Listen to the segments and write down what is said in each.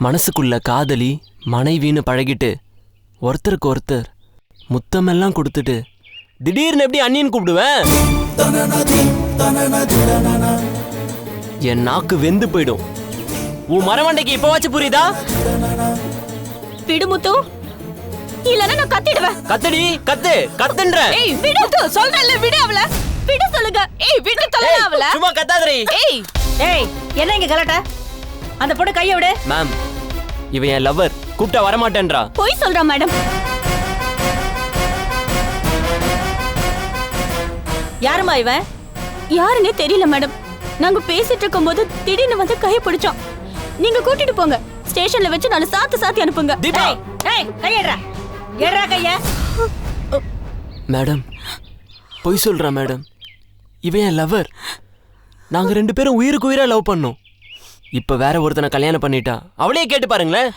மனசுக்குள்ள காதலி மனைவின்னு பழகிட்டு ஒருத்தருக்கு ஒருத்தர் முத்தமெல்லாம் கொடுத்துட்டு திடீர்னு எப்படி அண்ணின்னு கூப்பிடுவேன்? என் நாக்கு வெந்து போயிடும். உன் மரமண்டைக்கு இப்பவாச்சும் புரியுதா? விடுமுத்து, இல்லனா நான் கத்திடுவேன். கத்தடி, கத்துன்ற. ஏய் விடுமுத்து, சொல்றேன்ல, விடு அவள. விடு சொல்லுங்க. ஏய் விடு தொலைல அவள. சும்மா கத்தாதடி. ஏய் என்ன இங்க கலட்ட? அந்த பொண்ணு கைய விடு. மேம், இவன் என் லவர். கூப்பிட்டா வர மாட்டேன்றா. போய் சொல்றா மேடம். யாருமா இவன்? யாருன்னே தெரியல மேடம். நாங்க பேசிட்டு இருக்கும்போது திடீர்னு வந்து கைய பிடிச்சோம். நீங்க கூட்டிட்டு போங்க. ஸ்டேஷன்ல வச்சு நாலு சாத்தி அனுப்புங்க. தீபா, ஏய் கையடா. ஏறா கைய. மேடம், பொய் சொல்றா மேடம். இவன் என் லவர். நாங்க 2 பேரும் உயிருக்கு உயிரா லவ் பண்ணோம். இப்ப வேற ஒருத்தனை கல்யாணம் பண்ணிட்டா. அவளையே கேட்டு பாருங்களேன்.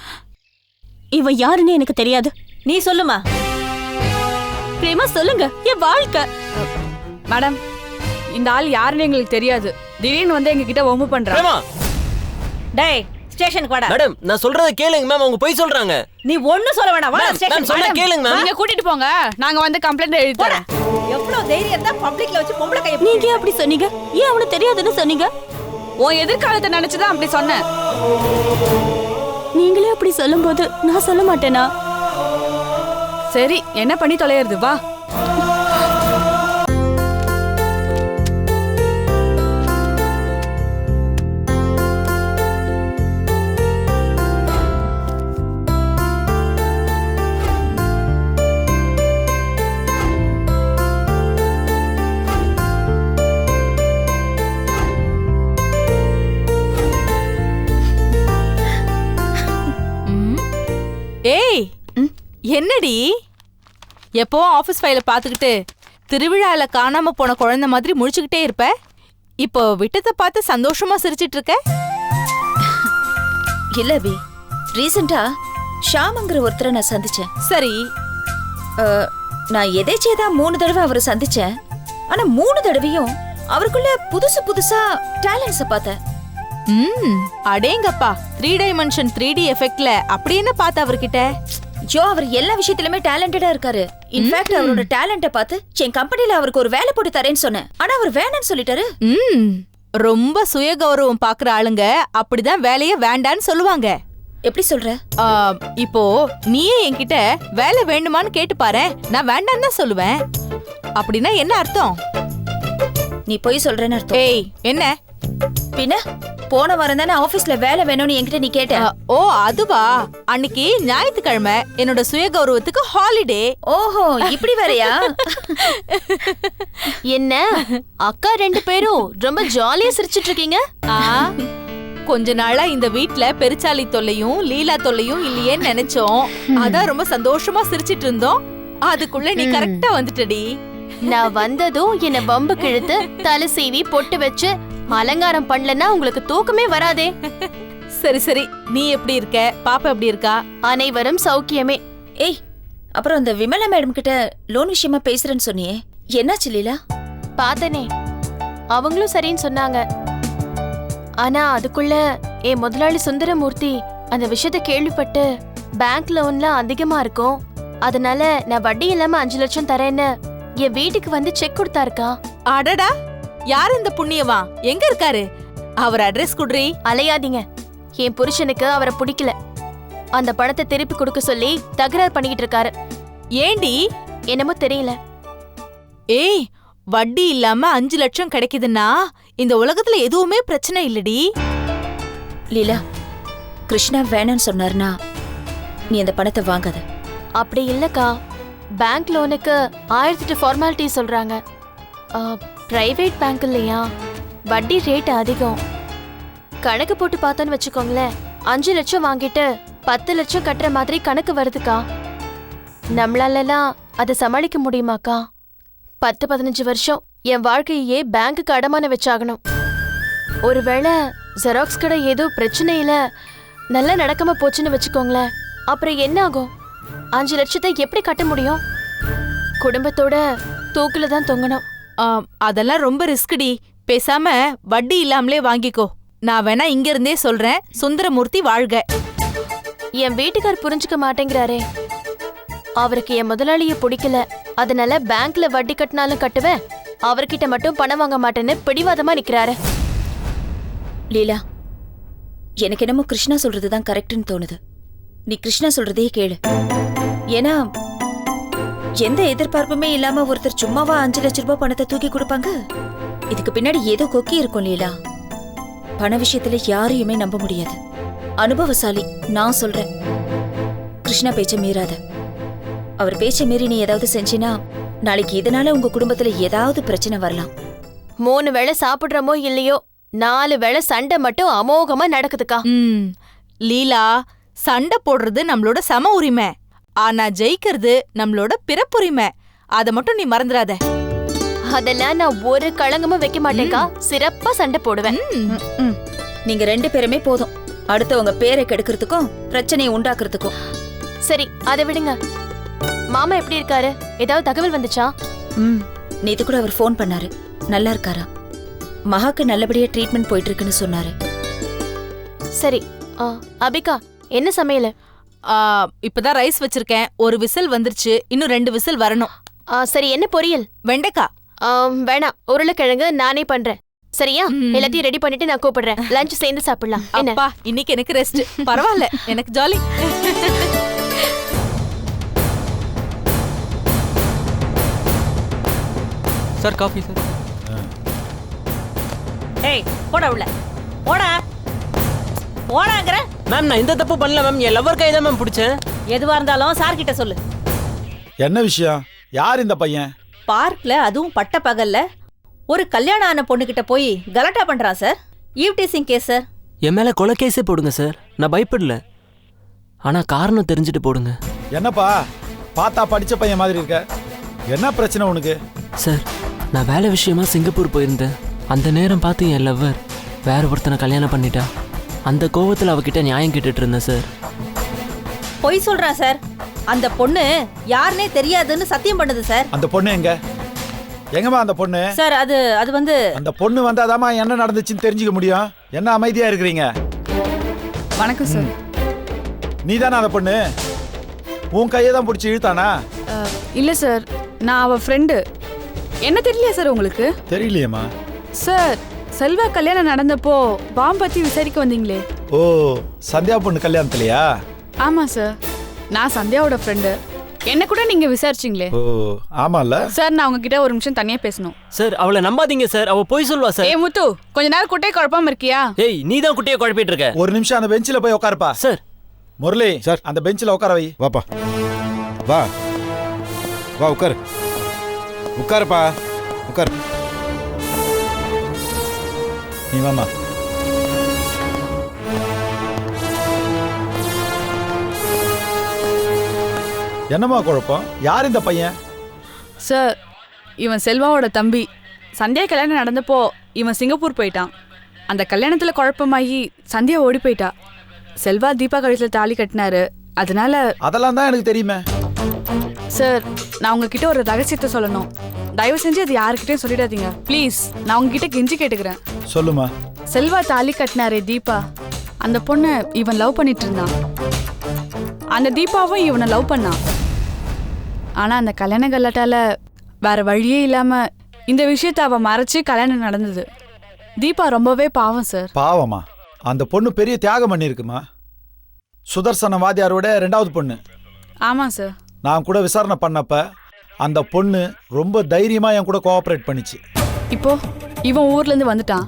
இவ யாருன்னு எனக்கு தெரியாது. நீ சொல்லுமா. பிரேமா சொல்லுங்க. என் வாழ்க்கை. மேடம், இந்த ஆள் யாருன்னு எங்களுக்கு தெரியாது. திடீர்னு வந்து எங்க கிட்ட ஒம்பு பண்றா. பிரேமா, டேய் ஸ்டேஷனுக்கு வாடா. மேடம், நான் சொல்றத கேளுங்க மேம். அவங்க பொய் சொல்றாங்க. நீ ஒண்ணு சொல்ல வேண்டாம். வா ஸ்டேஷன். சொன்னா கேளுங்க மேம். நீங்க கூட்டிட்டு போங்க. நாங்க வந்து கம்ப்ளைண்ட் எழுதி தரோம். எவ்வளவு தைரியம் தான் பப்ளிக்ல வச்சு பொம்பளை கைய. நீங்க அப்படி சொன்னீங்க? ஏன் அவனுக்கு தெரியாதுன்னு சொன்னீங்க? உன் எதிர்காலத்தை நினைச்சுதான் அப்படி சொன்னேன். நீங்களே அப்படி சொல்லும்போது நான் சொல்ல மாட்டேனா? சரி, என்ன பண்ணி தொலைறது? வா. ஏய், என்னடி எப்போ ஆபீஸ் ஃபைல பாத்துக்கிட்டு திருவிழால காணாம போன குழந்தை மாதிரி முழிச்சுக்கிட்டே இருப்ப? இப்போ விட்டத்தை பார்த்து சந்தோஷமா சிரிச்சிட்டு இருக்க? இல்ல அபி, ரீசெண்டா ஷாம்ங்கிற ஒருத்தரை நான் சந்திச்சேன். சரி, நான் எதேச்சேதான் 3 தடவை அவரை சந்திச்சேன். ஆனா 3 தடவையும் அவருக்குள்ள புதுசா டேலண்ட்ஸ பார்த்தேன். அடேங்கப்பா, 3 டைமென்ஷன் 3D எஃபெக்ட்ல அப்படி என்ன பார்த்த அவர்கிட்ட? ஜோ, அவர் எல்லா விஷயத்திலுமே டேலண்டடா இருக்காரு. இன்ஃபேக்ட் அவரோட டேலண்ட பார்த்து என் கம்பெனில அவருக்கு ஒரு வேலை போட்டு தரேன்னு சொன்னேன். ஆனா அவர் வேணான்னு சொல்லிட்டாரு. ரொம்ப சுய கௌரவம் பாக்குற ஆளுங்க அப்படிதான் வேலைய வேண்டான்னு சொல்லுவாங்க. எப்படி சொல்ற? இப்போ நீயே என்கிட்ட வேலை வேண்டுமான்னு கேட்டு பாரு. நான் வேண்டான்னு தான் சொல்லுவேன். அப்படின்னா என்ன அர்த்தம்? நீ போய் சொல்றேன்னு அர்த்தம். ஏய், என்ன பின்ன போன வாரம் தானே ஆபீஸ்ல வேலை வேணும்னு என்கிட்ட நீ கேட்ட. ஓ அதுவா? அன்னைக்கு ஞாயிற்றுக்கிழமை என்னோட சுய கௌரவத்துக்கு ஹாலிடே. ஓஹோ, இப்படி வேறயா? என்ன அக்கா 2 பேரும் ரொம்ப ஜாலியா சிரிச்சிட்டு இருக்கீங்க? கொஞ்ச நாளா இந்த வீட்ல பெருச்சாலி தொல்லையும் லீலா தொல்லையும் இல்லையேன்னு நினைச்சோம். அதான் ரொம்ப சந்தோஷமா சிரிச்சிட்டு இருந்தோம். அதுக்குள்ள நீ கரெக்டா வந்துட்டடி. நான் வந்ததும் என்ன பம்பு கிழித்து தலை சீவி பொட்டு வச்சு அலங்காரம் பண்ணலன்னா உங்களுக்கு தூக்கமே வராதே. சரி சரி, நீ எப்படி இருக்க? பாப்பா எப்படி இருக்கா? அனைவரும் சௌக்கியமே. ஏய், அப்புறம் அந்த விமலா மேடம் கிட்ட லோன் விஷயமா பேசுறேன்னு சொன்னியே, என்னாச்சு லீலா? பார்த்தனே, அவங்களும் சரின்னு சொன்னாங்க. ஆனா அதுக்குள்ள என் முதலாளி சுந்தரமூர்த்தி அந்த விஷயத்தை கேள்விப்பட்டு பேங்க் லோன்லாம் அதிகமா இருக்கும், அதனால நான் வட்டி இல்லாம 5 லட்சம் தரேன்னு என் வீட்டுக்கு வந்து செக் கொடுத்தாருக்கா. அடடா, யார் இந்த புண்ணியவா? எங்க இருக்காரு? அவர் அட்ரஸ் குடுறி. அலையாதீங்க, என் புருஷனுக்கு அவரை பிடிக்கல. அந்த பணத்தை திருப்பி கொடுக்க சொல்லி தகராறு பண்ணிக்கிட்டு இருக்காரு. ஏண்டி? என்னமோ தெரியல. ஏய், வட்டி இல்லாம 5 லட்சம் கிடைக்குதுன்னா இந்த உலகத்துல எதுவுமே பிரச்சனை இல்லடி. லீலா, கிருஷ்ணா வேணான்னு சொன்னார்னா நீ அந்த பணத்தை வாங்காத. அப்படி இல்லக்கா, பேங்க் லோனுக்கு 1008 ஃபார்மாலிட்டி சொல்றாங்க. பிரைவேட் பேங்க் இல்லையா, வட்டி ரேட் அதிகம். கணக்கு போட்டு பார்த்தோன்னு வச்சுக்கோங்களேன், 5 லட்சம் வாங்கிட்டு 10 லட்சம் கட்டுற மாதிரி கணக்கு வருதுக்கா. நம்மளாலலாம் அதை சமாளிக்க முடியுமாக்கா? 10-15 வருஷம் என் வாழ்க்கையே பேங்க்குக்கு அடமான வச்சாகணும். ஒருவேளை ஜெராக்ஸ் கடை ஏதோ பிரச்சனையில நல்லா நடக்காம போச்சுன்னு வச்சுக்கோங்களேன், அப்புறம் என்ன ஆகும்? 5 லட்சத்தை எப்படி கட்ட முடியும்? குடும்பத்தோட தூக்குல தான் தொங்கணும். அதெல்லாம் ரொம்ப ரிஸ்க்டி. பேசாம வட்டி இல்லாமலே வாங்கிக்கோ. நான் வேணா இங்க இருந்தே சொல்றேன். சுந்தரமூர்த்தி வாழ்க. என் வீட்டுக்கார் புரிஞ்சுக்க மாட்டேங்கிறாரே. அவருக்கு என் முதலாளிய பிடிக்கல, அதனால பேங்க்ல வட்டி கட்டினாலும் கட்டுவேன், அவர்கிட்ட மட்டும் பணம் வாங்க மாட்டேன்னு பிடிவாதமா நிக்கிறாரு. லீலா, எனக்கு என்னமோ கிருஷ்ணா சொல்றதுதான் கரெக்ட்னு தோணுது. நீ கிருஷ்ணா சொல்றதே கேளு. ஏன்னா எந்த எதிர்பார்ப்புமே இல்லாம ஒருத்தர் சும்மாவா 5 லட்சம் ரூபாய் பணத்தை தூக்கி கொடுப்பாங்க? இதுக்கு பின்னாடி ஏதோ கொக்கி இருக்கும் லீலா. பண விஷயத்துல யாரையுமே நம்ப முடியாது. அனுபவசாலி நான் சொல்றேன். கிருஷ்ணா பேச்ச மீறாத. அவர் பேச்ச மீறி நீ ஏதாவது செஞ்சினா நாளைக்கு இதனால உங்க குடும்பத்துல ஏதாவது பிரச்சனை வரலாம். 3 வேளை சாப்பிடுறோமோ இல்லையோ, 4 வேளை சண்டை மட்டும் அமோகமா நடக்குதுக்கா. லீலா, சண்டை போடுறது நம்மளோட சம உரிமை, ஆனா ஜெயிக்கிறது நம்மளோட பிறப்புரிமை. அத மட்டும் நீ மறந்துடாத. அதெல்லாம் நான் ஒரு களங்கமும் வைக்க மாட்டேக்கா. சிறப்பா சண்டை போடுவேன். நீங்க 2 பேருமே போதும், அடுத்தவங்க பேரை கெடுக்கிறதுக்கும் பிரச்சனையை உண்டாக்குறதுக்கும். சரி, அதை விடுங்க. மாமா எப்படி இருக்காரு? ஏதாவது தகவல் வந்துச்சா? நேத்து கூட அவர் ஃபோன் பண்ணாரு. நல்லா இருக்காரா? மகாக்கு நல்லபடியா ட்ரீட்மெண்ட் போயிட்டு இருக்குன்னு சொன்னாரு. சரி. அபிகா, என்ன சமையல்? இப்பதான் ரைஸ் வச்சிருக்கேன். ஒரு விசில் வந்துருச்சு, இன்னும் 2 விசில் வரணும். சரி, என்ன பொரியல்? வெண்டைக்காய். வேணாம், உருளைக்கிழங்கு நானே பண்றேன். சரியா? எல்லாத்தையும் ரெடி பண்ணிட்டு நான் கூப்பிடுறேன். லஞ்ச் சேர்ந்து சாப்பிடலாம். அப்பா, இன்னைக்கு எனக்கு ரெஸ்ட். பரவாயில்ல, எனக்கு ஜாலி. Sir, coffee sir. ஏய், போடா உள்ள. போடா. போடாங்கற. மேம், நான் இந்த தப்பு பண்ணல மேம். என் லவர் கை தான் மேம் பிடிச்சேன். எதுவா இருந்தாலும் சார் கிட்ட சொல்லு. என்ன விஷயம்? யார் இந்த பையன்? பார்க்ல அதுவும் பட்ட பகல்ல ஒரு கல்யாணம் ஆன பொண்ணு கிட்ட போய் கலாட்டா பண்றான் சார். Eve teasing case sir. என் மேல கொலை கேஸே போடுங்க சார். நான் பயப்படல, ஆனா காரணம் தெரிஞ்சுட்டு போடுங்க. என்னப்பா, பார்த்தா படிச்ச பையன் மாதிரி இருக்க. என்ன பிரச்சனை உனக்கு? சார், நான் வேலை விஷயமா சிங்கப்பூர் போயிருந்தேன். அந்த நேரம் பார்த்து என் லவ்வர் வேற ஒருத்தனை கல்யாணம் பண்ணிட்டா. அந்த கோவத்தில் அவகிட்ட நியாயம் கேட்டுட்டு இருந்தேன் சார். பொய் சொல்றான் சார். அந்த பொண்ணு யாருனே தெரியாதுன்னு சத்தியம் பண்ணுது சார். அந்த பொண்ணு எங்க? எங்கம்மா அந்த பொண்ணு? சார், அது வந்து அந்த பொண்ணு வந்தாதாம்மா என்ன நடந்துச்சுன்னு தெரிஞ்சுக்க முடியும். என்ன அமைதியா இருக்கிறீங்க? வணக்கம் சார். நீ தானே அந்த பொண்ணு? உன் கையை தான் பிடிச்சி இழுத்தானா? இல்லை சார், நான் அவள் ஃப்ரெண்டு. என்ன தெரியலையா சார் உங்களுக்கு? தெரியலையேம்மா. சார், செல்வா கல்யாணம் நடந்தப்போ பாம் பற்றி விசாரிக்க வந்தீங்களே. ஓ, சந்தியா பொண்ணு கல்யாணத்துலையா? ஆமாம் சார், நான் சந்தியாவோட ஃப்ரெண்டு. என்ன கூட நீங்கள் விசாரிச்சிங்களே. ஓ, ஆமாம்ல சார். நான் உங்ககிட்ட ஒரு நிமிஷம் தனியாக பேசணும். சார், அவளை நம்பாதீங்க சார். அவ போய் சொல்வா சார். ஏ முத்து, கொஞ்ச நேரம் குட்டையை குழப்பாம இருக்கியா? ஏய், நீ தான் குட்டியை குழப்பிட்டு இருக்க. ஒரு நிமிஷம் அந்த பெஞ்சில் போய் உட்காருப்பா. சார். முரளி சார், அந்த பெஞ்சில் உட்கார வை. வாப்பா, வா வா, உட்காரு. உட்காருப்பா, உட்காரு. நீ வாமா. என்னம்மா குழப்பம்? யார் இந்த பையன்? சார், இவன் செல்வாவோட தம்பி. சந்தியா கல்யாணம் நடந்தப்போ இவன் சிங்கப்பூர் போயிட்டான். அந்த கல்யாணத்தில் குழப்பமாகி சந்தியா ஓடி போயிட்டா. செல்வா தீபா கழுத்தில் தாலி கட்டினாரு. அதனால அதெல்லாம் தான் எனக்கு தெரியுமே. சார், நான் உங்ககிட்ட ஒரு ரகசியத்தை சொல்லணும். தயவு செஞ்சு அது யாருக்கிட்டையும் சொல்லிடாதீங்க ப்ளீஸ். நான் உங்ககிட்ட கெஞ்சி கேட்டுக்கிறேன். சொல்லுமா. செல்வா தாலி கட்டினாரே தீபா, அந்த பொண்ணை இவன் லவ் பண்ணிட்டு இருந்தான். அந்த தீபாவும் இவனை லவ் பண்ணான். ஆனா அந்த கல்யாண கல்லாட்டால வேற வழியே இல்லாம இந்த விஷயத்தை அவ மறைச்சு கல்யாணம் நடந்தது. தீபா ரொம்பவே பாவம் சார். பாவமா? அந்த பொண்ணு பெரிய தியாகம் பண்ணிருக்குமா. சுதர்சன வாத்தியாரோட 2வது பொண்ணு. ஆமா சார். நான் கூட விசாரணை பண்ணப்ப அந்த பொண்ணு ரொம்ப தைரியமா என் கூட கோஆபரேட் பண்ணிச்சு. இப்போ இவன் ஊர்ல இருந்து வந்துட்டான்.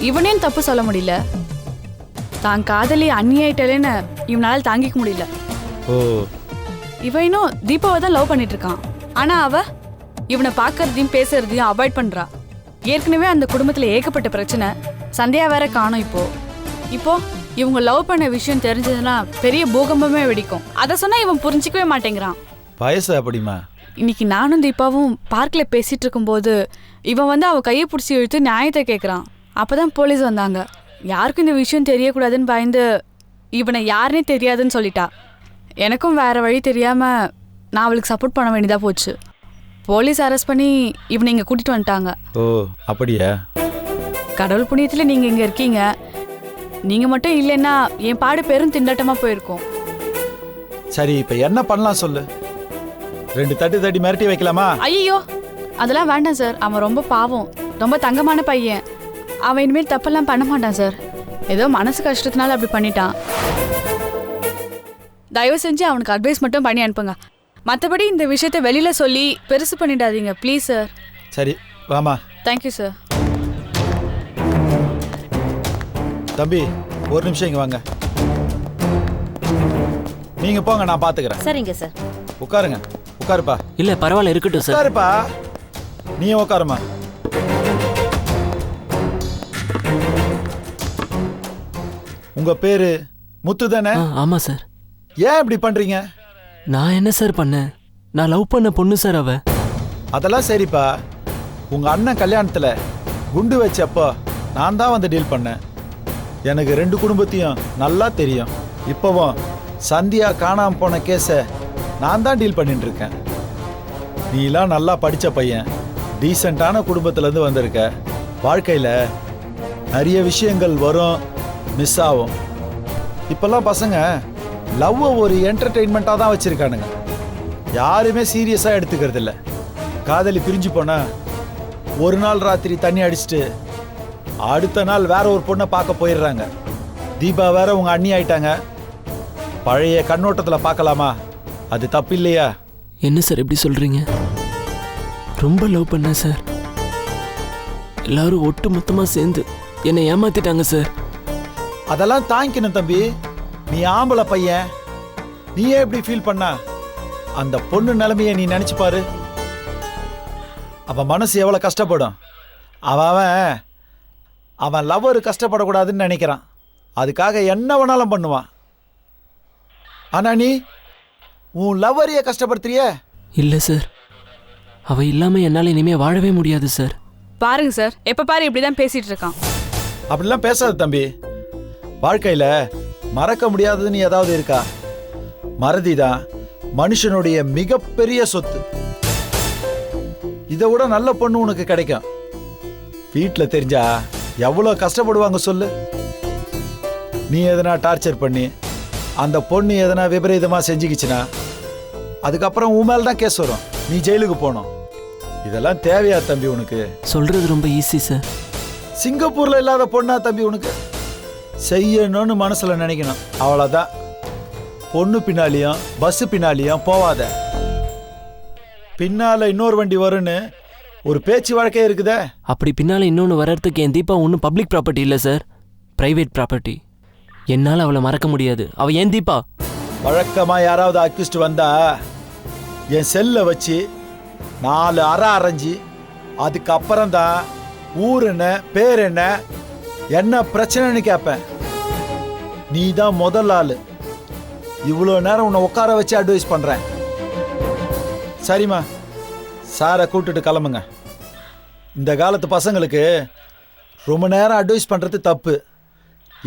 இவனேன்னு தப்பு சொல்ல முடியல. தான் காதலி அந்நியாயிட்டலேன்னு இவனால தாங்கிக்க முடியல. ஓ. இவன் இன்னும் தீபாவை தான் லவ் பண்ணிட்டு இருக்கான். ஆனா அவ இவனை பார்க்கறதையும் பேசுறதையும் அவாய்ட் பண்றா. ஏற்கனவே அந்த குடும்பத்துல ஏகப்பட்ட பிரச்சனை. சந்தியா வேற காணும். இப்போ இவங்க லவ் பண்ண விஷயம் தெரிஞ்சதுன்னா பெரிய பூகம்பமே வெடிக்கும். அதை சொன்னா இவன் புரிஞ்சிக்கவே மாட்டேங்கிறான். வயசு அப்படிமா? இன்னைக்கு நானும் தீபாவும் பார்க்ல பேசிட்டு இருக்கும்போது இவன் வந்து அவ கையை பிடிச்சி இழுத்து நியாயத்தை கேட்கறான். அப்பதான் போலீஸ் வந்தாங்க. யாருக்கும் இந்த விஷயம் தெரியக்கூடாதுன்னு பயந்து இவனை யாருன்னே தெரியாதுன்னு சொல்லிட்டா. எனக்கும் வேற வழி தெரியாம நான் அவளுக்கு சப்போர்ட் பண்ண வேண்டியதா போச்சு. போலீஸ் அரெஸ்ட் பண்ணி இவனை இங்க கூட்டிட்டு வந்துட்டாங்க. ஓ, அப்படியா? கடவுள் புண்ணியத்துல நீங்க இங்க இருக்கீங்க. நீங்க மட்டும் இல்லைன்னா என் பாடு பெரும் திண்டாட்டமா போயிருக்கோம். சரி இப்ப என்ன பண்ணலாம் சொல்லு? 2 தட்டி மிரட்டி வைக்கலாமா? ஐயோ அதெல்லாம் வேண்டாம் சார். அவன் ரொம்ப பாவம், ரொம்ப தங்கமான பையன். அவன் இனிமேல் தப்பெல்லாம் பண்ண மாட்டான் சார். ஏதோ மனசு கஷ்டத்தினால அப்படி பண்ணிட்டான். தயவு செஞ்சு அவனுக்கு அட்வைஸ் மட்டும் பண்ணி அனுப்புங்க. மற்றபடி இந்த விஷயத்த வெளியில சொல்லி பெருசு பண்ணிடாதீங்க ப்ளீஸ் சார். சரி வாமா. Thank you sir. தம்பி ஒரு நிமிஷம் இங்க வாங்க. நீங்க போங்க, நான் பாத்துக்கிறேன். சரிங்க சார். உட்காருங்க. உட்காருப்பா. இல்ல பரவாயில்ல, இருக்கட்டும் சார். உட்காருப்பா. நீயும் உட்காருமா. உங்க பேரு முத்து தானே? ஆமா சார். ஏன் இப்படி பண்றீங்க? நான் என்ன சார் பண்ணேன்? நான் லவ் பண்ண பொண்ணு சார் அவ. அதெல்லாம் சரிப்பா. உங்க அண்ணன் கல்யாணத்துல குண்டு வச்சப்போ நான் தான் வந்து டீல் பண்ணேன். எனக்கு 2 குடும்பத்தையும் நல்லா தெரியும். இப்போவும் சந்தியா காணாம போன கேஸை நான் தான் டீல் பண்ணிட்டு இருக்கேன். நீலாம் நல்லா படித்த பையன், டீசெண்டான குடும்பத்திலேருந்து வந்திருக்க. வாழ்க்கையில் நிறைய விஷயங்கள் வரும், மிஸ் ஆகும். இப்போல்லாம் பசங்க லவ்வை ஒரு என்டர்டெயின்மெண்ட்டாக தான் வச்சுருக்கானுங்க. யாருமே சீரியஸாக எடுத்துக்கிறது இல்லை. காதலி பிரிஞ்சு போனால் ஒரு நாள் ராத்திரி தண்ணி அடிச்சுட்டு அடுத்த நாள் வேற ஒரு பொண்ணை பார்க்க போயிடுறாங்க. தீபா வேற உங்க அண்ணி ஆயிட்டாங்க. பழைய கண்ணோட்டத்தில் பார்க்கலாமா? அது தப்பு இல்லையா? என்ன சார் எப்படி சொல்றீங்க? ரொம்ப லவ் பண்ணேன் சார். எல்லாரும் ஒட்டு மொத்தமா சேர்ந்து என்னை ஏமாத்திட்டாங்க சார். அதெல்லாம் தாங்கிக்கணும் தம்பி. நீ ஆம்பளை பையன், நீயே எப்படி ஃபீல் பண்ண? அந்த பொண்ணு நிலைமையை நீ நினைச்சு பாரு. அவன் மனசு எவ்வளவு கஷ்டப்படும். அவன் லவ்வர் கஷ்டப்படக்கூடாதுன்னு நினைக்கிறான். அதுக்காக என்ன வேணாலும் பண்ணுவான். ஆனா நீ உன் லவ்வரைய கஷ்டப்படுத்துறிய? இல்ல சார், அவ இல்லாம என்னால இனிமே வாழவே முடியாது சார். பாருங்க சார், எப்ப பாரு இப்படிதான் பேசிட்டு இருக்கான். அப்படிலாம் பேசாத தம்பி. வாழ்க்கையில மறக்க முடியாததுன்னு ஏதாவது இருக்கா? மறதிதான் மனுஷனுடைய மிகப்பெரிய சொத்து. இதை விட நல்ல பொண்ணு உனக்கு கிடைக்கும். வீட்டுல தெரிஞ்சா எவ்வளவு கஷ்டப்படுவாங்க சொல்லு. நீ எதனா டார்ச்சர் பண்ணி அந்த பொண்ணு எதனா விபரீதமா செஞ்சுக்கிச்சுனா அதுக்கப்புறம் உன் மேல தான் கேஸ் வரும். நீ ஜெயிலுக்கு போகணும். இதெல்லாம் தேவையா தம்பி உனக்கு? சொல்றது ரொம்ப ஈஸி சார். சிங்கப்பூர்ல இல்லாத பொண்ணா தம்பி உனக்கு? செய்யணும்னு மனசுல நினைக்கணும், அவ்வளவுதான். பொண்ணு பின்னாலையும் பஸ் பின்னாலையும் போவாத. பின்னால இன்னொரு வண்டி வரும்னு ஒரு பேச்சு வழக்கே இருக்குதே. அப்படி பின்னால இன்னொன்னு வர்றதுக்கு என் தீபா ஒன்றும் பப்ளிக் ப்ராப்பர்ட்டி இல்லை சார், பிரைவேட் ப்ராப்பர்ட்டி. என்னால் அவளை மறக்க முடியாது. அவ ஏன் தீபா? வழக்கமா யாராவது அக்யூஸ்ட் வந்தா என் செல்லை வச்சு 4 அறை அரைஞ்சி அதுக்கப்புறம் தான் ஊர் என்ன பேர் என்ன பிரச்சனைன்னு கேட்பேன். நீ தான் முதல் ஆளு. இவ்வளோ நேரம் உன்னை உட்கார வச்சு அட்வைஸ் பண்றேன். சரிம்மா, சாரை கூப்பிட்டுட்டு கிளம்புங்க. இந்த காலத்து பசங்களுக்கு ரொம்ப நேரம் அட்வைஸ் பண்றது தப்பு.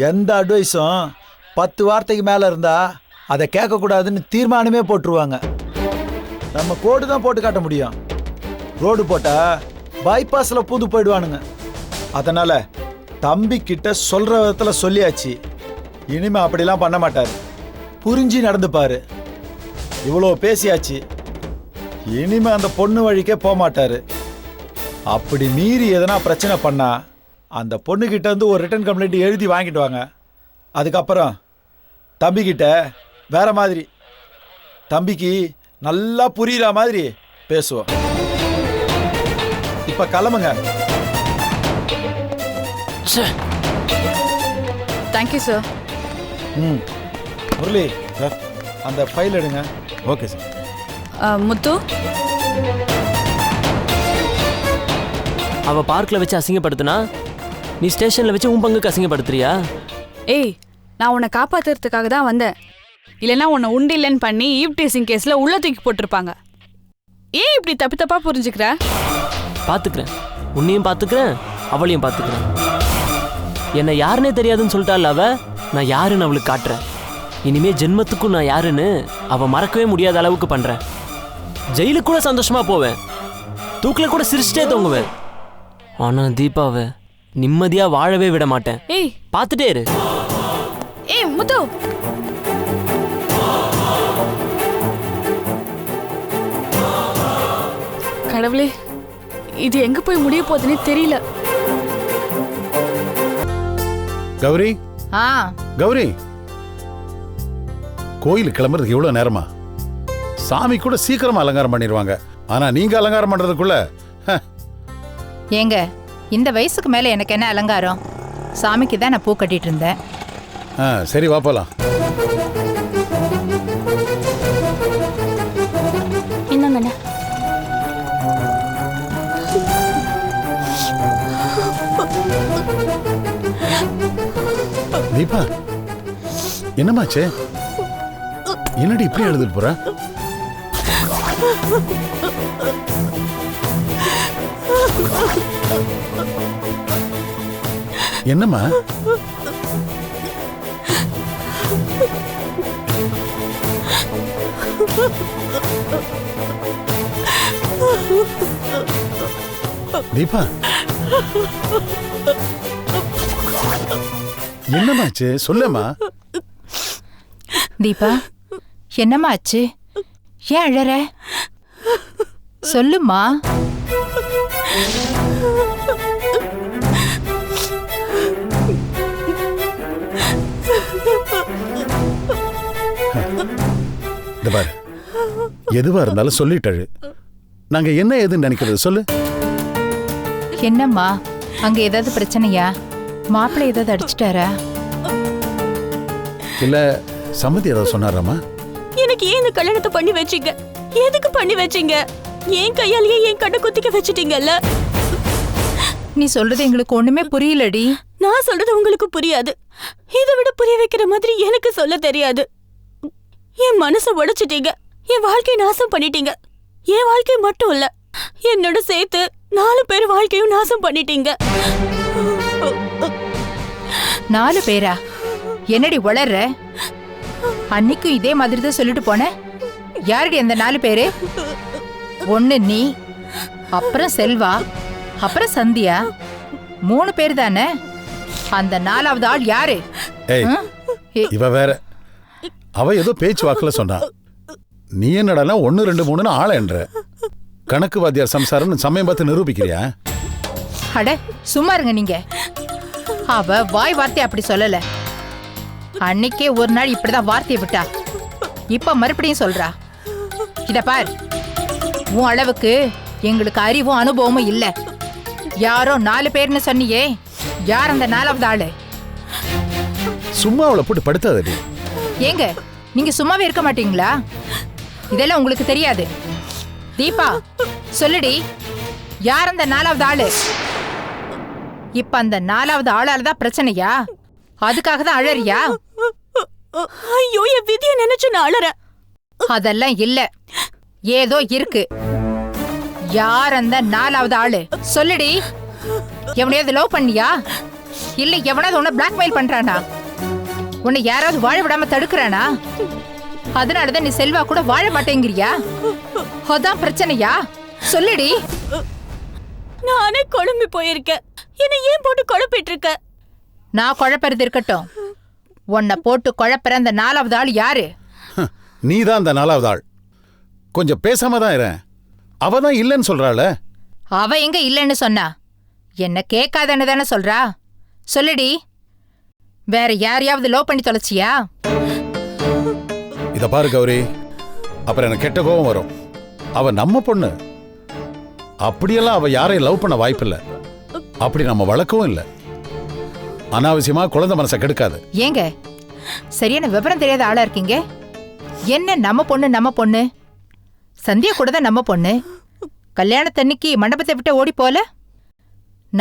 எந்த அட்வைஸும் 10 வார்த்தைக்கு மேலே இருந்தா அதை கேட்கக்கூடாதுன்னு தீர்மானமே போட்டுருவாங்க. நம்ம கோடு தான் போட்டு காட்ட முடியும். ரோடு போட்டா பைபாஸில் பூந்து போயிடுவானுங்க. அதனால தம்பி கிட்ட சொல்ற விதத்தில் சொல்லியாச்சு. இனிமே அப்படிலாம் பண்ண மாட்டார். புரிஞ்சு நடந்துப்பாரு. இவ்வளோ பேசியாச்சு. இனிமே அந்த பொண்ணு வழிக்கே போக மாட்டாரு. அப்படி மீறி எதனா பிரச்சனை பண்ணா அந்த பொண்ணுகிட்ட இருந்து ஒரு ரிட்டன் கம்ப்ளைண்ட் எழுதி வாங்கிட்டு வாங்க. அதுக்கப்புறம் தம்பிக்கிட்ட வேற மாதிரி, தம்பிக்கு நல்லா புரியுற மாதிரி பேசுவோம். இப்ப கிளம்புங்க. Thank you sir. முரளி சார், அந்த ஃபைல் எடுங்க. Okay sir. முத்து, அவ பார்க்ல வச்சு அசிங்கப்படுத்தினா நீ ஸ்டேஷன்ல வச்சு உன் பங்குக்கு அசிங்கப்படுத்துறியா? ஏய், நான் உன்னை காப்பாத்துறதுக்காக தான் வந்தேன். இல்லைன்னா உன்னை உண்டு இல்லைன்னு பண்ணி ஈவ் டீசிங் கேஸ்ல உள்ள தூக்கி போட்டிருப்பாங்க. ஏன் இப்படி தப்பு தப்பா புரிஞ்சுக்கிற? பாத்துக்கிறேன், உன்னையும் பாத்துக்கிறேன், அவளையும் பாத்துக்கிறேன். என்னை யாருன்னே தெரியாதுன்னு சொல்லிட்டாள் அவ. நான் யாருன்னு அவளுக்கு காட்டுறேன். இனிமே ஜென்மத்துக்கும் நான் யாருன்னு அவ மறக்கவே முடியாத அளவுக்கு பண்றேன். ஜெயிலுக்கு கூட சந்தோஷமா போவேன், தூக்கில கூட சிரிச்சிட்டே தொங்குவேன். ஆனா தீபாவை நிம்மதியா வாழவே விட மாட்டேன். ஏய், பாத்துட்டே இரு. ஏய் முத்து, கடவுளே, இது எங்க போய் முடிய போகுதுன்னே தெரியல. கௌரி, ஆ கௌரி, கோயிலுக்கு கிளம்புறதுக்கு எவ்வளவு நேரமா? சாமி கூட சீக்கிரமா அலங்காரம் பண்ணிடுவாங்க. ஆனா நீங்க அலங்காரம் பண்றதுக்குள்ள ஏங்க, இந்த வயசுக்கு மேல எனக்கு என்ன அலங்காரம்? சாமிக்கு தான் நான் பூ கட்டிட்டு இருந்தேன். சரி வா போலாம். என்னங்கண்ணா? தீபா, என்னமாச்சு? என்னடி இப்படி எழுதிட்டு போற? என்னம்மா? தீபா, என்னமாச்சு சொல்லுமா? தீபா, என்னம்மா ஆச்சு? ஏன் அழற? சொல்லுமா. இந்த பாரு, எதுவா இருந்தாலும் சொல்லிட்டாரு. நாங்க என்ன ஏதுன்னு நினைக்கிறது சொல்லு. என்னம்மா, அங்க ஏதாவது பிரச்சனையா? மாப்பிள்ளை ஏதாவது அடிச்சிட்டாரா? இல்ல சம்மதி ஏதாவது சொன்னாராமா? எனக்கு ஏன் இந்த கல்யாணத்தை பண்ணி வச்சீங்க? எதுக்கு பண்ணி வச்சீங்க? ஏன் கையாலேயே என் கண்ணை குத்திக்க வச்சிட்டீங்கல்ல? நீ சொல்றது எங்களுக்கு ஒண்ணுமே புரியலடி. நான் சொல்றது உங்களுக்கு புரியாது. இதை விட புரிய வைக்கிற மாதிரி எனக்கு சொல்ல தெரியாது. என் மனசை உடைச்சிட்டீங்க. என் வாழ்க்கையை நாசம் பண்ணிட்டீங்க. என் வாழ்க்கை மட்டும் இல்ல, என்னோட சேர்த்து 4 பேர் வாழ்க்கையும் நாசம் பண்ணிட்டீங்க. 4 பேரா? என்னடி வளர்ற? அன்னைக்கும் இதே மாதிரி தான் சொல்லிட்டு போன. யாருடி அந்த 4 பேரு? ஒண்ணு நீ, அப்புறம் செல்வா, அப்புறம் சந்தியா. 3 பேர் தானே. அந்த 4வது ஆள் யாரு? இவ வேற. அவ ஏதோ பேச்சு வாக்குல சொன்னா. நீ என்னடா 1 2 3 ஆள என்ற கணக்கு வாத்தியார் சம்சாரம் சமயம் பார்த்து நிரூபிக்கிறியா? அட சும்மா இருங்க நீங்க. அவ வாய் வார்த்தை அப்படி சொல்லல. அன்னைக்கே ஒரு நாள் இப்படிதான் வார்த்தையை விட்டா. இப்ப மறுபடியும் சொல்றா. இத பார், உன் அளவுக்கு எங்களுக்கு அறிவும் அனுபவமும் இல்ல. யாரோ 4 பேர்னு சொன்னியே, யார் அந்த 4வது ஆளு? சும்மா அவளை போட்டு படுத்தாதடி. ஏங்க, நீங்க சும்மாவே இருக்க மாட்டீங்களா? இதெல்லாம் உங்களுக்கு தெரியாது. தீபா, சொல்லுடி, யார் அந்த 4வது ஆளு? இப்ப அந்த 4வது ஆளால தான் பிரச்சனையா? அதுக்காக தான் அழறியா? ஐயோ, என் விதியை நினைச்சு நான் அழறேன். அதெல்லாம் இல்ல, ஏதோ இருக்கு. யார் அந்த 4வது ஆளு? சொல்லுடி. எவனையாவது லவ் பண்ணியா? இல்ல எவனாவது உன்னை பிளாக்மெயில் பண்றானா? உன்னை யாராவது வாழ விடாம தடுக்கிறானா? அதனாலதான் நீ செல்வா கூட வாழ மாட்டேங்கிறியா? அதான் பிரச்சனையா? சொல்லுடி. நானே குழம்பி போயிருக்கேன். என்ன ஏன் போட்டு குழப்பிட்டு இருக்க? நான் குழப்பறது இருக்கட்டும். உன்னை போட்டு குழப்பற அந்த 4வது ஆள் யாரு? நீதான் அந்த 4வது ஆள். கொஞ்சம் பேசாம தான் இரு. அவ தான் இல்லைன்னு சொல்றாள. அவ எங்க இல்லைன்னு சொன்னா? என்ன கேட்காதன்னு தானே சொல்றா. சொல்லுடி. வேற யாரையாவது லவ் பண்ணி தொலைச்சியா? இத பாரு கௌரி, அப்புறம் எனக்கு கெட்ட கோபம் வரும். அவ நம்ம பொண்ணு. அப்படியெல்லாம் அவ யாரையும் லவ் பண்ண வாய்ப்பில்லை. அப்படி நம்ம வளர்க்கவும் இல்லை. அனாவசியமா குழந்தை மனசை கெடுக்காது. ஏங்க, சரியான விவரம் தெரியாத ஆளா இருக்கீங்க. என்ன நம்ம பொண்ணு நம்ம பொண்ணு? சந்தியா கூட தான் நம்ம பொண்ணு. கல்யாணத்தன்னைக்கு மண்டபத்தை விட்டு ஓடி போல.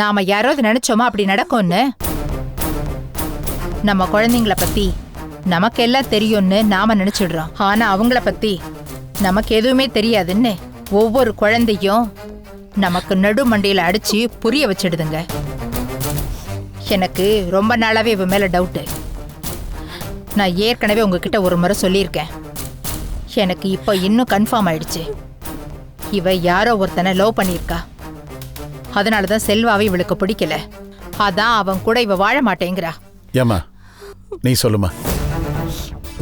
நாம யாராவது நினைச்சோமா அப்படி நடக்கும்னு? நம்ம குழந்தைங்கள பத்தி நமக்கு எல்லாம் தெரியும்னு நாம நினைச்சிடுறோம். ஆனா அவங்கள பத்தி நமக்கு எதுவுமே தெரியாதுன்னு ஒவ்வொரு குழந்தையும் நமக்கு நடு மண்டையில அடிச்சு புரிய வச்சிடுதுங்க. எனக்கு ரொம்ப நாளாவே இவ மேல டவுட்டு. நான் ஏற்கனவே உங்ககிட்ட ஒரு முறை சொல்லியிருக்கேன். எனக்கு இப்போ இன்னும் கன்ஃபார்ம் ஆயிடுச்சு. இவ யாரோ ஒருத்தனை லவ் பண்ணியிருக்கா. அதனாலதான் செல்வாவை இவளுக்கு பிடிக்கல. அதான் அவன் கூட இவ வாழ மாட்டேங்கிறா. ஏமா நீ சொல்லுமா.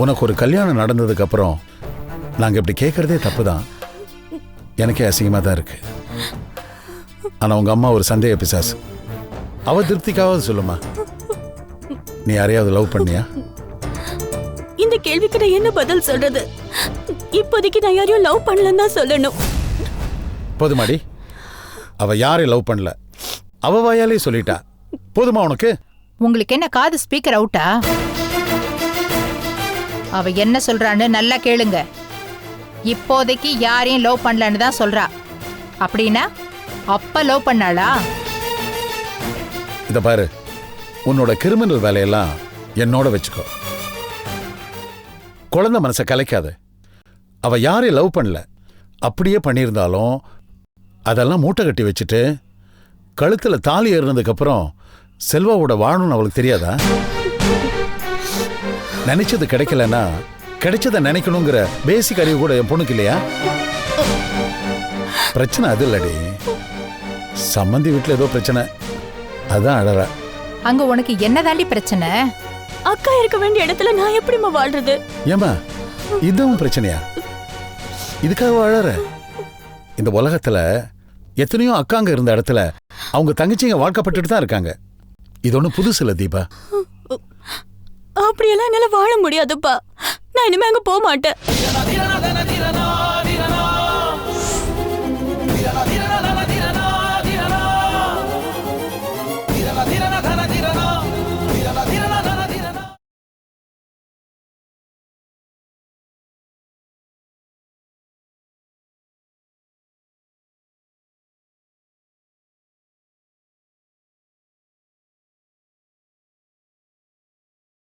உனக்கு ஒரு கல்யாணம் நடந்ததுக்கு அப்புறம் நாங்க இப்படி கேட்கறதே தப்புதான். எனக்கே அசிங்கமா தான் இருக்கு. ஆனா உங்க அம்மா ஒரு சந்தேக பிசாசு. அவ திருப்திக்காவது சொல்லுமா, நீ யாரையாவது லவ் பண்ணியா? இந்த கேள்விக்கு நான் என்ன பதில் சொல்றது? இப்போதைக்கு நான் யாரையும் லவ் பண்ணலன்னு தான் சொல்லணும். போதுமாடி, அவ யாரையும் லவ் பண்ணல, அவ வாயாலே சொல்லிட்டா. போதுமா உனக்கு? உங்களுக்கு என்ன காது ஸ்பீக்கர் அவுட்டா? அவ என்ன சொல்றான்னு நல்லா கேளுங்க. இப்போதைக்கு யாரையும் லவ் பண்ணலன்னு தான் சொல்றா. அப்படின்னா அப்ப லவ் பண்ணாளா? இத பாரு, உன்னோட கிரிமினல் வேலையெல்லாம் என்னோட வச்சுக்கோ. குழந்தை மனசை கலைக்காத. அவ யாரையும் லவ் பண்ணல. அப்படியே பண்ணியிருந்தாலும் அதெல்லாம் மூட்டை கட்டி வச்சுட்டு கழுத்துல தாலி ஏறினதுக்கு அப்புறம் செல்வாவோட வாழணும்னு அவளுக்கு தெரியாதா? நினைச்சது கிடைக்கலன்னா கிடைச்சதை நினைக்கணுங்கிற பேசிக் அறிவு கூட என் பொண்ணுக்கு இல்லையா? பிரச்சனை அது இல்லடி, சம்மந்தி வீட்டுல ஏதோ பிரச்சனை, அதான் அழறா. அங்க உனக்கு என்னதாண்டி பிரச்சனை? அக்கா இருக்க வேண்டிய இடத்துல நான் எப்படிம்மா வாழ்றது? ஏமா இதுவும் பிரச்சனையா? இதுக்காக அழற? இந்த உலகத்துல எத்தனையோ அக்காங்க இருந்த இடத்துல அவங்க தங்கச்சிங்க வாழ்க்கப்பட்டுட்டு தான் இருக்காங்க. இது ஒன்றும் புதுசு இல்லை தீபா. அப்படியெல்லாம் என்னால வாழ முடியாதுப்பா. நான் இனிமே அங்க போக மாட்டேன்.